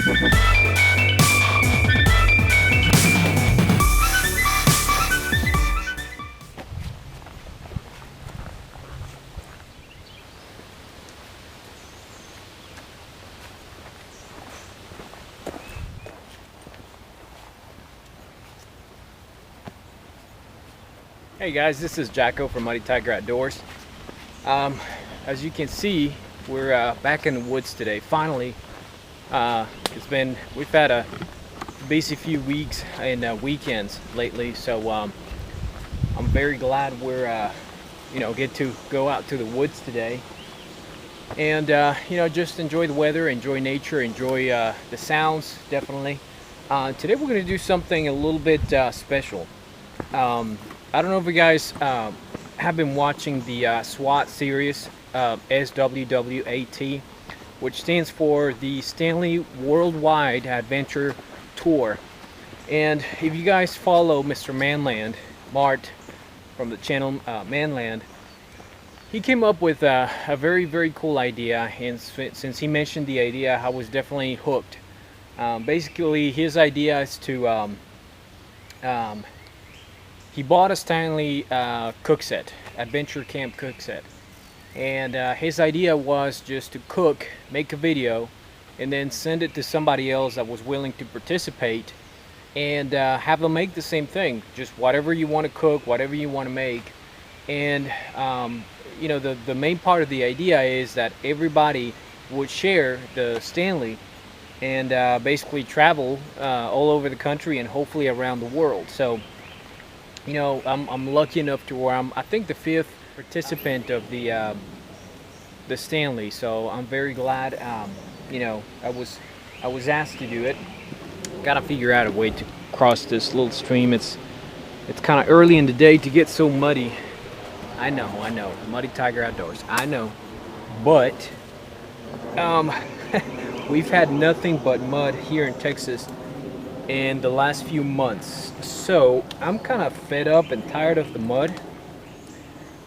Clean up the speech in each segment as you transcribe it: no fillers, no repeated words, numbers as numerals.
Hey guys, this is Jacko from MuddyTigerOutdoors. As you can see, we're back in the woods today. Finally, we've had a busy few weeks and weekends lately, so I'm very glad we're get to go out to the woods today and just enjoy the weather, enjoy nature, enjoy the sounds. Definitely. Today we're going to do something a little bit special. I don't know if you guys have been watching the S.W.A.T series, S.W.W.A.T, which stands for the Stanley Worldwide Adventure Tour. And if you guys follow Mr. Manland, Mart, from the channel Manland, he came up with a very, very cool idea, and since he mentioned the idea, I was definitely hooked. Basically, his idea is to he bought a Stanley cook set, adventure camp cook set, and his idea was just to cook, make a video, and then send it to somebody else that was willing to participate, and have them make the same thing, just whatever you want to cook, whatever you want to make. And the main part of the idea is that everybody would share the Stanley and basically travel all over the country and hopefully around the world. So I'm lucky enough to where I think the 5th participant of the Stanley. So I'm very glad. I was asked to do it. Gotta figure out a way to cross this little stream. It's kind of early in the day to get so muddy. I know. Muddy Tiger Outdoors. I know, but we've had nothing but mud here in Texas in the last few months, so I'm kind of fed up and tired of the mud.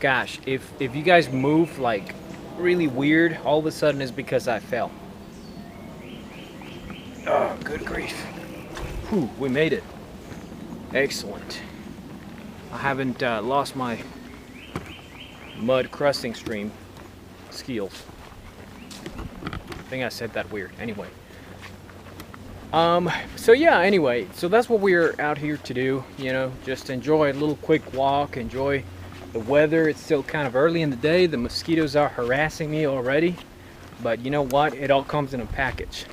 Gosh, if you guys move like really weird, all of a sudden it's because I fell. Oh, good grief. Whew, we made it. Excellent. I haven't lost my mud crossing stream skills. I think I said that weird. Anyway. So yeah, anyway, so that's what we're out here to do, just enjoy a little quick walk, enjoy the weather. It's still kind of early in the day. The mosquitoes are harassing me already, but you know what? It all comes in a package.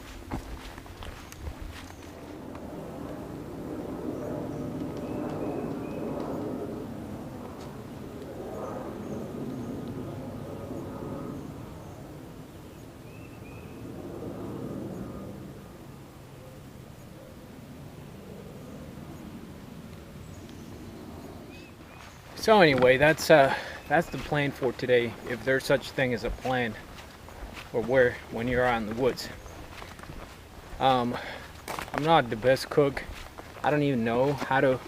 So anyway, that's the plan for today, if there's such thing as a plan, or when you're out in the woods. I'm not the best cook. I don't even know how to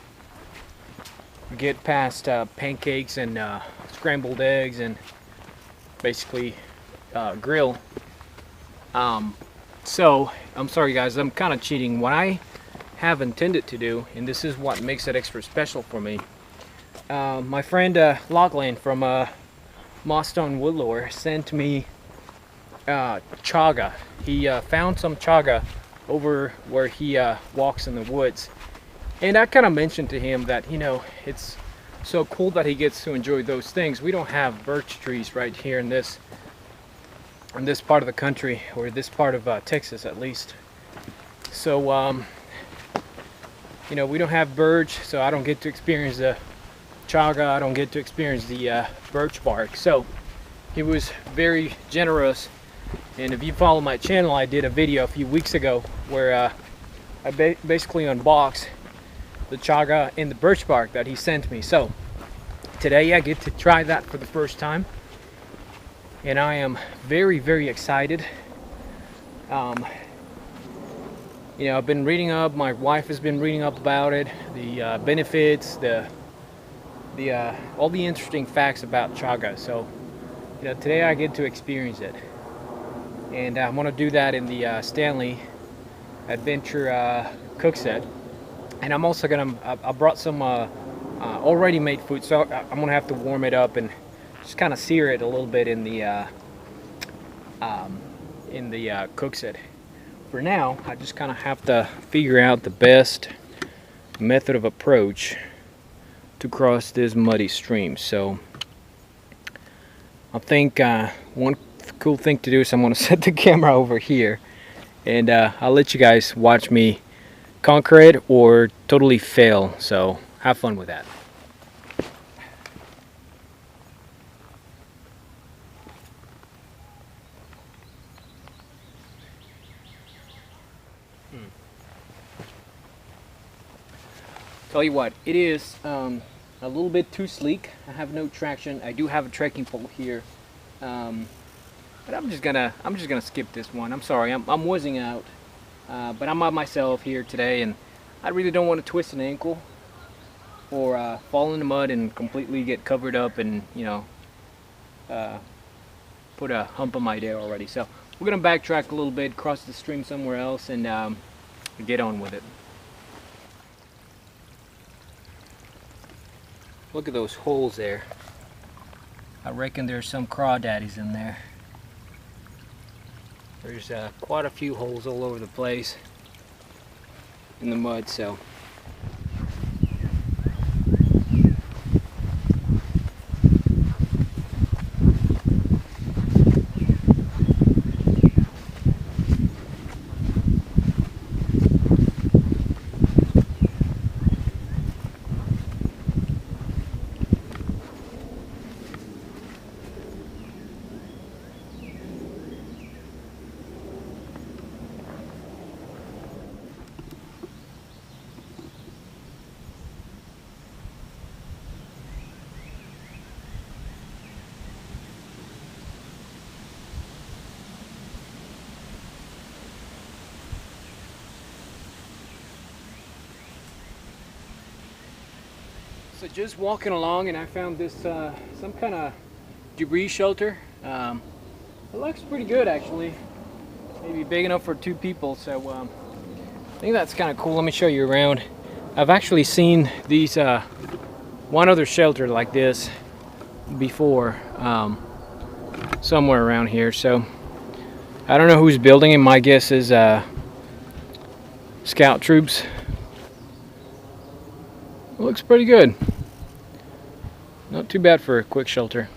get past pancakes and scrambled eggs and basically grill. So I'm sorry guys, I'm kind of cheating. What I have intended to do, and this is what makes it extra special for me, my friend Lachlan from Mossstone Woodlore sent me chaga. He found some chaga over where he walks in the woods, and I kind of mentioned to him that it's so cool that he gets to enjoy those things. We don't have birch trees right here in this part of the country, or this part of Texas at least. So we don't have birch, so I don't get to experience the chaga. I don't get to experience the birch bark. So he was very generous, and if you follow my channel, I did a video a few weeks ago where I basically unboxed the chaga and the birch bark that he sent me. So today I get to try that for the first time, and I am very, very excited. I've been reading up, my wife has been reading up about it, the benefits, all the interesting facts about chaga. So today I get to experience it, and I'm going to do that in the Stanley adventure cook set. And I'm also gonna, I brought some already made food, so I'm gonna have to warm it up and just kind of sear it a little bit in the cook set. For now, I just kind of have to figure out the best method of approach to cross this muddy stream. So I think one cool thing to do is I'm going to set the camera over here, and I'll let you guys watch me conquer it or totally fail. So have fun with that. Tell you what, it is a little bit too sleek. I have no traction. I do have a trekking pole here, but I'm just gonna skip this one. I'm sorry, I'm whizzing out, but I'm by myself here today, and I really don't want to twist an ankle or fall in the mud and completely get covered up and, you know, put a hump on my day already. So we're gonna backtrack a little bit, cross the stream somewhere else, and get on with it. Look at those holes there. I reckon there's some crawdaddies in there. There's quite a few holes all over the place in the mud, so. So just walking along, and I found this some kind of debris shelter. It looks pretty good, actually. Maybe big enough for 2 people. So I think that's kind of cool. Let me show you around. I've actually seen these one other shelter like this before, somewhere around here. So I don't know who's building it. My guess is scout troops. It looks pretty good. Not too bad for a quick shelter.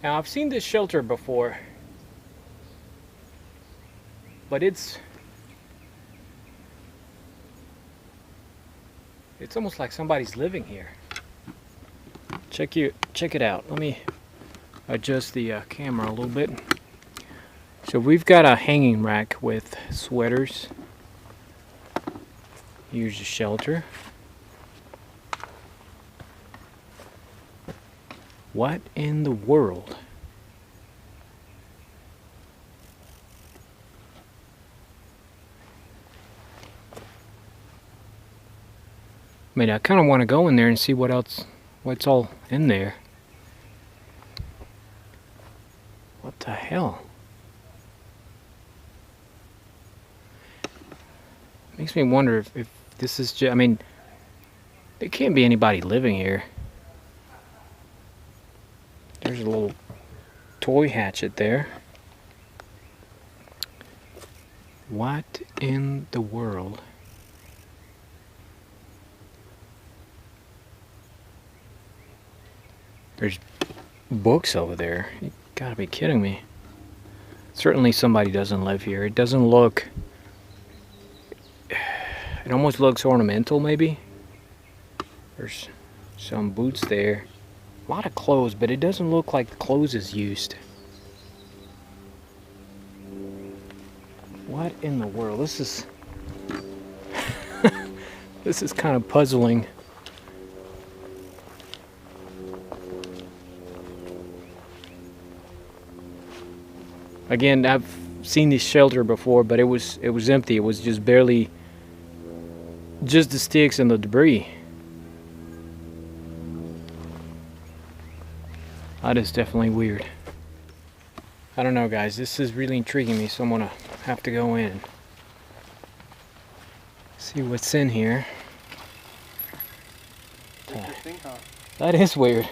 Now, I've seen this shelter before, but it's almost like somebody's living here. Check it out. Let me adjust the camera a little bit. So we've got a hanging rack with sweaters. Here's the shelter. What in the world? I mean, I kind of want to go in there and see what's all in there. What the hell? Makes me wonder if this is just, I mean, there can't be anybody living here. There's a little toy hatchet there. What in the world? There's books over there. You gotta be kidding me. Certainly somebody doesn't live here. It doesn't look... It almost looks ornamental, maybe. There's some boots there. A lot of clothes, but it doesn't look like the clothes is used. What in the world? This is... This is kind of puzzling. Again, I've seen this shelter before, but it was empty. It was just barely... just the sticks and the debris. That is definitely weird. I don't know, guys. This is really intriguing me, so I'm gonna have to go in. See what's in here. Interesting, huh? That is weird.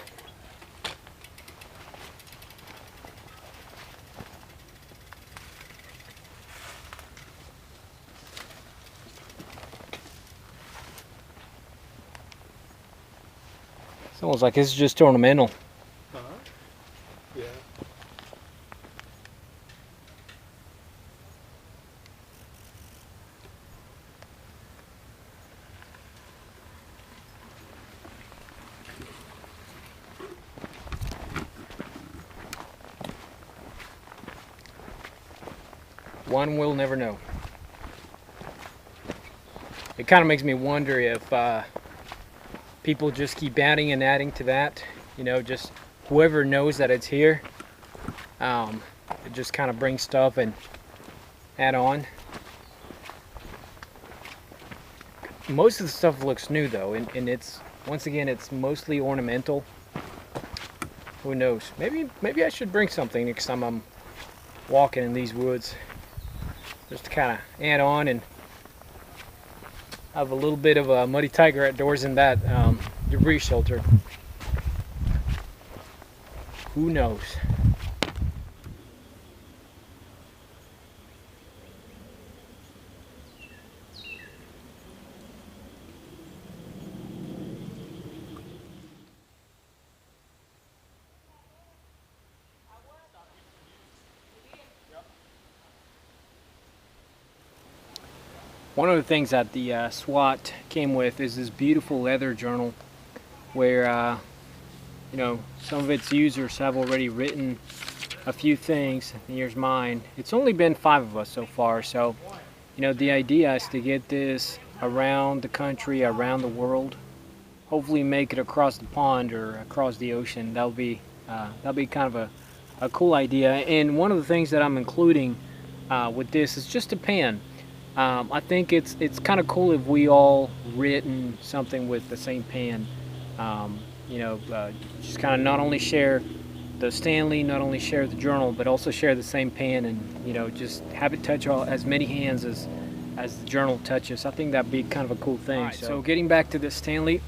It's almost like it's just ornamental. Uh-huh. Yeah. One will never know. It kind of makes me wonder if people just keep adding and adding to that. You know, just whoever knows that it's here, it just kind of brings stuff and add on. Most of the stuff looks new though, and it's, once again, it's mostly ornamental. Who knows? Maybe I should bring something next time I'm walking in these woods, just to kind of add on and have a little bit of a Muddy Tiger Outdoors in that debris shelter. Who knows? One of the things that the S.W.A.T came with is this beautiful leather journal where you know, some of its users have already written a few things. Here's mine. It's only been 5 of us so far, so you know, the idea is to get this around the country, around the world. Hopefully make it across the pond or across the ocean. That'll be kind of a cool idea. And one of the things that I'm including with this is just a pen. I think it's kind of cool if we all written something with the same pen. You know, just kind of not only share the Stanley, not only share the journal, but also share the same pen, and you know, just have it touch as many hands as the journal touches. I think that'd be kind of a cool thing. Right, so getting back to the Stanley,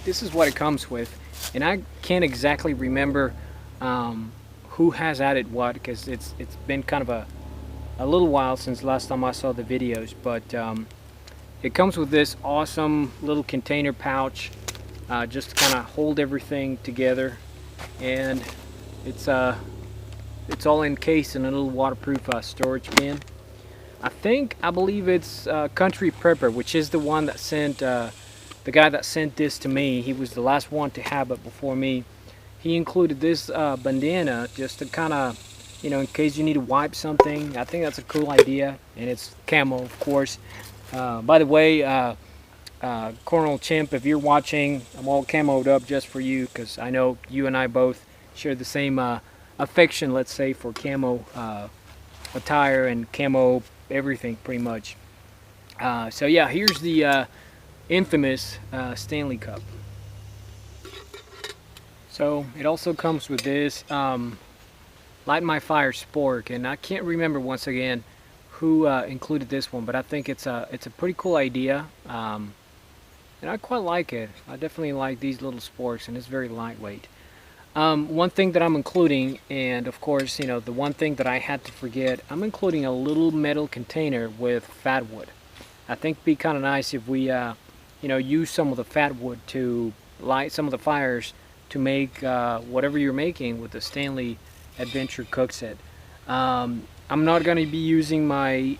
this is what it comes with, and I can't exactly remember who has added what, because it's been kind of a little while since last time I saw the videos, but it comes with this awesome little container pouch, just to kind of hold everything together, and it's all encased in a little waterproof storage bin. I believe it's Country Prepper, which is the one that sent the guy that sent this to me. He was the last one to have it before me. He included this bandana just to kind of, you know, in case you need to wipe something. I think that's a cool idea, and it's camo, of course. By the way, Cornel Chimp, if you're watching, I'm all camoed up just for you, because I know you and I both share the same affection, let's say, for camo attire and camo everything, pretty much. So yeah, here's the infamous Stanley Cup. So it also comes with this Light My Fire spork, and I can't remember once again who included this one, but I think it's a pretty cool idea, and I quite like it. I definitely like these little sporks, and it's very lightweight. One thing that I'm including, and of course, you know, the one thing that I had to forget, I'm including a little metal container with fat wood. I think it'd be kind of nice if we, you know, use some of the fat wood to light some of the fires to make whatever you're making with the Stanley Adventure Cook Set. I'm not going to be using my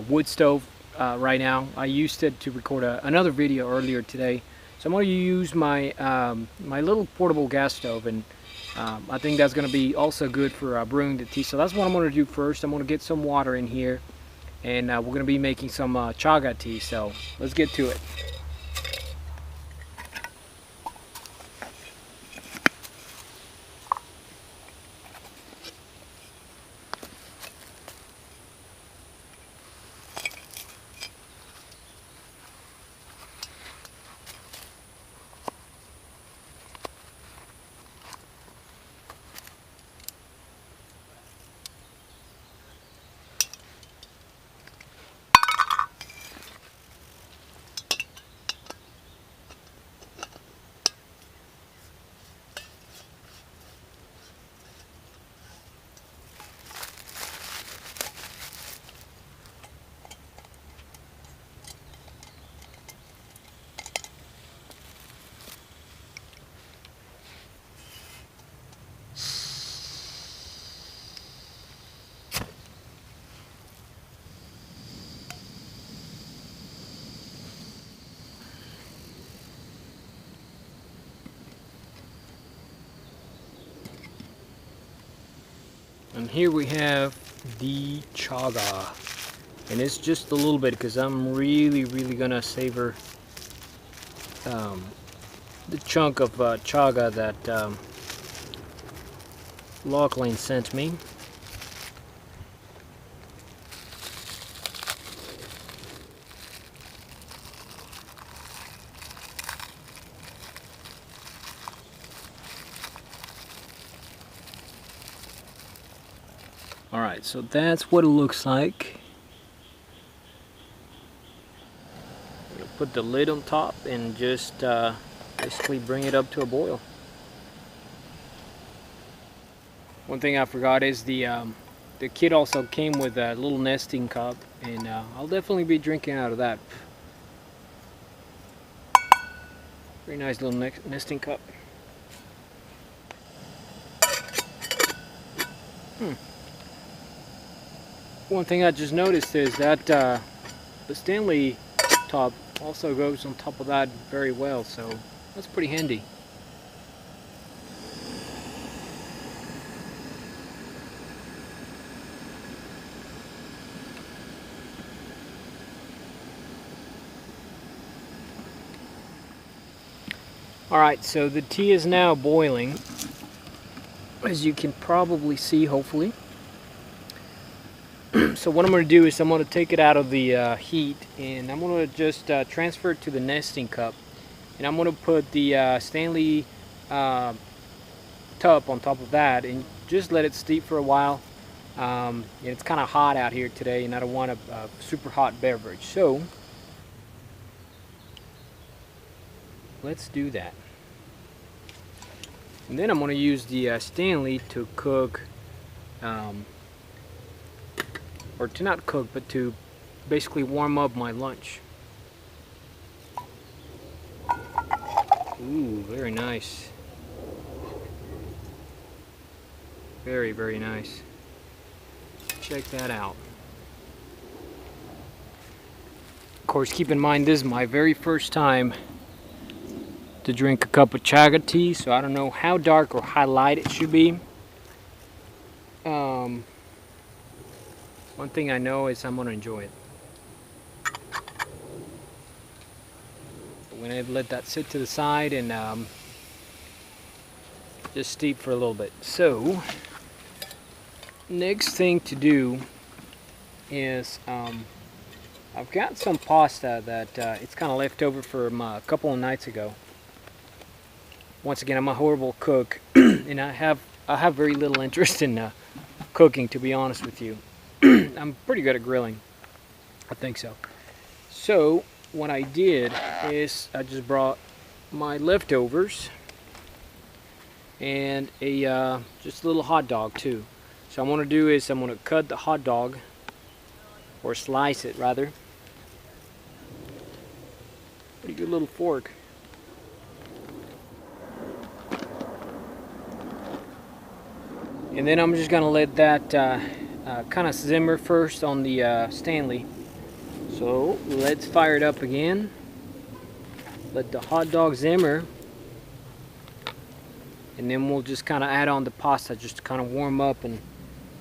wood stove right now. I used it to record another video earlier today. So I'm going to use my my little portable gas stove, and I think that's going to be also good for brewing the tea. So that's what I'm going to do first. I'm going to get some water in here, and we're going to be making some Chaga tea. So let's get to it. And here we have the chaga, and it's just a little bit because I'm really gonna savor the chunk of chaga that Lachlan sent me. Alright, so that's what it looks like. We'll put the lid on top and just basically bring it up to a boil. One thing I forgot is the kit also came with a little nesting cup, and I'll definitely be drinking out of that. Very nice little nesting cup. One thing I just noticed is that the Stanley top also goes on top of that very well, so that's pretty handy. Alright, so the tea is now boiling, as you can probably see, hopefully. So what I'm going to do is I'm going to take it out of the heat, and I'm going to just transfer it to the nesting cup, and I'm going to put the Stanley tub on top of that and just let it steep for a while. It's kind of hot out here today, and I don't want a super hot beverage, so let's do that. And then I'm going to use the Stanley to cook, or to not cook, but to basically warm up my lunch. Ooh, very nice. Very nice. Check that out. Of course, keep in mind this is my very first time to drink a cup of chaga tea, so I don't know how dark or how light it should be. One thing I know is I'm going to enjoy it. I'm going to let that sit to the side and just steep for a little bit. So, next thing to do is I've got some pasta that it's kind of left over from a couple of nights ago. Once again, I'm a horrible cook, and I have very little interest in cooking, to be honest with you. I'm pretty good at grilling. I think so. So what I did is I just brought my leftovers and a just a little hot dog too. So what I'm going to do is I'm going to cut the hot dog, or slice it rather. Pretty good little fork. And then I'm just going to let that kind of simmer first on the Stanley. So let's fire it up again. Let the hot dog simmer. And then we'll just kind of add on the pasta just to kind of warm up and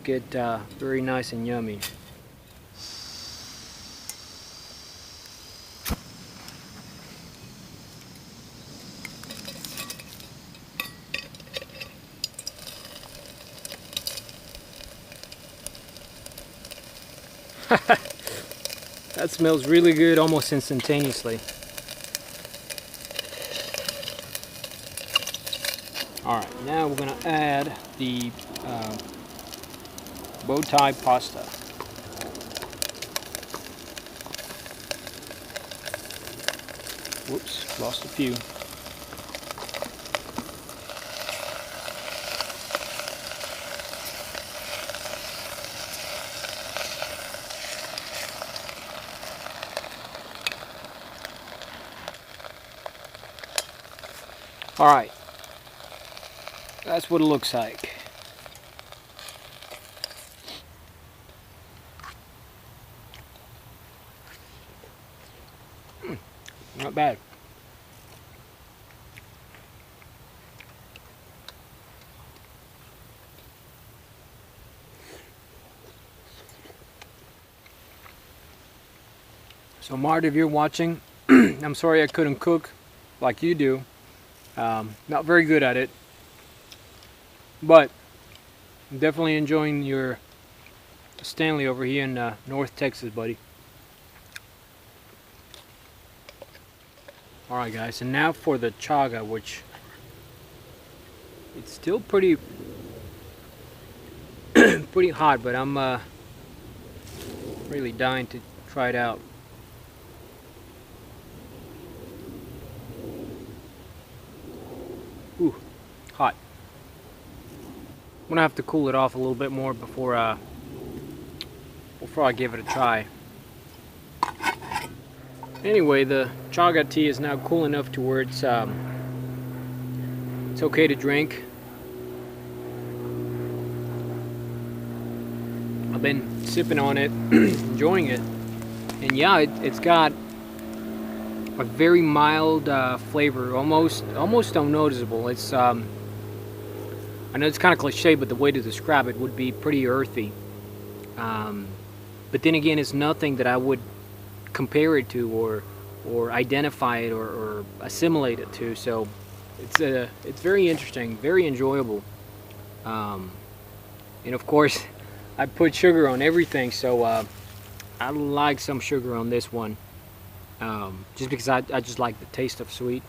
get very nice and yummy. That smells really good almost instantaneously. Alright, now we're going to add the bow tie pasta. Whoops, lost a few. Alright, that's what it looks like. Not bad. So Mart, if you're watching, I'm sorry I couldn't cook like you do. Not very good at it, but I'm definitely enjoying your Stanley over here in North Texas, buddy. Alright guys, and now for the chaga, which it's still pretty pretty hot, but I'm really dying to try it out. Ooh, hot. I'm gonna have to cool it off a little bit more before I give it a try. Anyway, the chaga tea is now cool enough to where it's okay to drink. I've been sipping on it, enjoying it, and yeah, it's got a very mild flavor, almost unnoticeable. It's I know it's kind of cliche, but the way to describe it would be pretty earthy. But then again, it's nothing that I would compare it to or identify it or assimilate it to. So it's very interesting, very enjoyable. And of course, I put sugar on everything, so I like some sugar on this one, just because I just like the taste of sweet.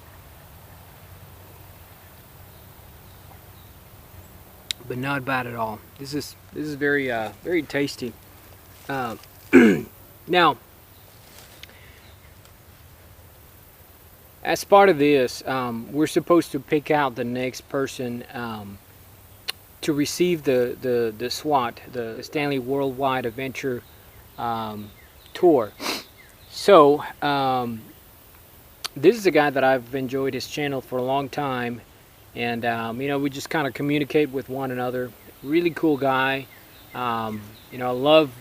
But not bad at all. This is very very tasty. Now, as part of this, we're supposed to pick out the next person to receive the S.W.A.T, the Stanley Worldwide Adventure Tour. So this is a guy that I've enjoyed his channel for a long time, and you know, we just kind of communicate with one another. Really cool guy. You know, I love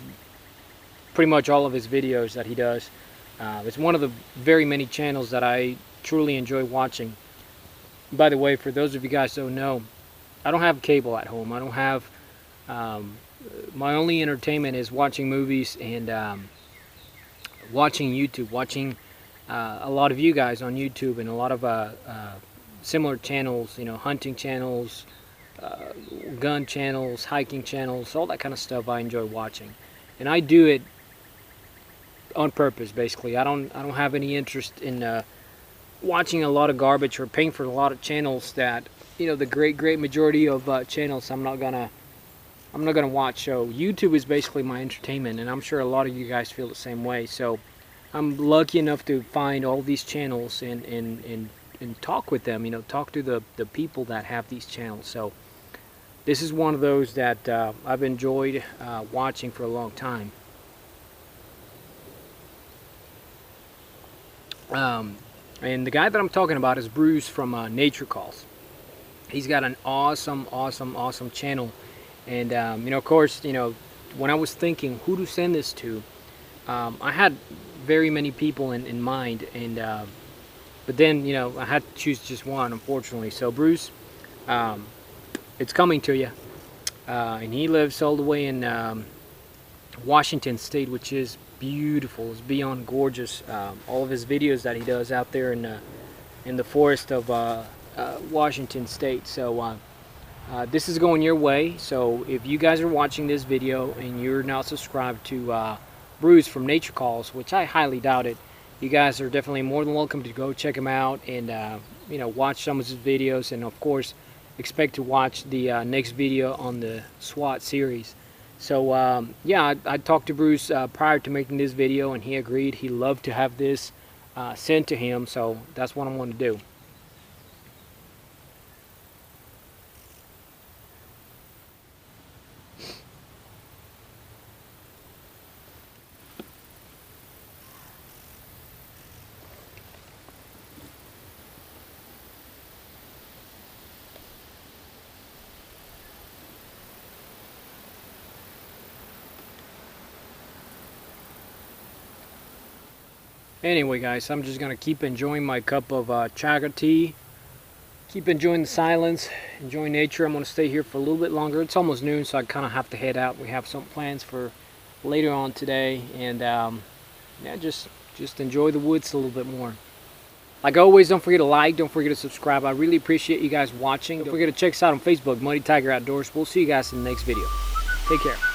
pretty much all of his videos that he does. It's one of the very many channels that I truly enjoy watching. By the way, for those of you guys who don't know, I don't have cable at home. I don't have my only entertainment is watching movies and watching YouTube, watching a lot of you guys on YouTube and a lot of similar channels, you know, hunting channels, gun channels, hiking channels, all that kind of stuff I enjoy watching. And I do it on purpose, basically. I don't have any interest in watching a lot of garbage or paying for a lot of channels that, you know, the great majority of channels I'm not gonna watch. So YouTube is basically my entertainment, and I'm sure a lot of you guys feel the same way. So I'm lucky enough to find all these channels and talk with them, you know, talk to the people that have these channels. So this is one of those that I've enjoyed watching for a long time. And the guy that I'm talking about is Bruce from Nature Calls. He's got an awesome channel, and you know, of course, you know, when I was thinking who to send this to, I had very many people in mind, and but then, you know, I had to choose just one, unfortunately. So Bruce, it's coming to you, and he lives all the way in Washington State, which is beautiful. It's beyond gorgeous. All of his videos that he does out there in the forest of Washington State. So this is going your way. So if you guys are watching this video and you're not subscribed to Bruce from Nature Calls, which I highly doubt it, you guys are definitely more than welcome to go check him out and you know, watch some of his videos, and of course expect to watch the next video on the S.W.A.T series. So yeah, I talked to Bruce prior to making this video, and he agreed. He loved to have this sent to him, so that's what I'm going to do. Anyway, guys, I'm just going to keep enjoying my cup of chaga tea. Keep enjoying the silence, enjoying nature. I'm going to stay here for a little bit longer. It's almost noon, so I kind of have to head out. We have some plans for later on today, and yeah, just just enjoy the woods a little bit more. Like always, don't forget to like, don't forget to subscribe. I really appreciate you guys watching. Don't forget to check us out on Facebook, Muddy Tiger Outdoors. We'll see you guys in the next video. Take care.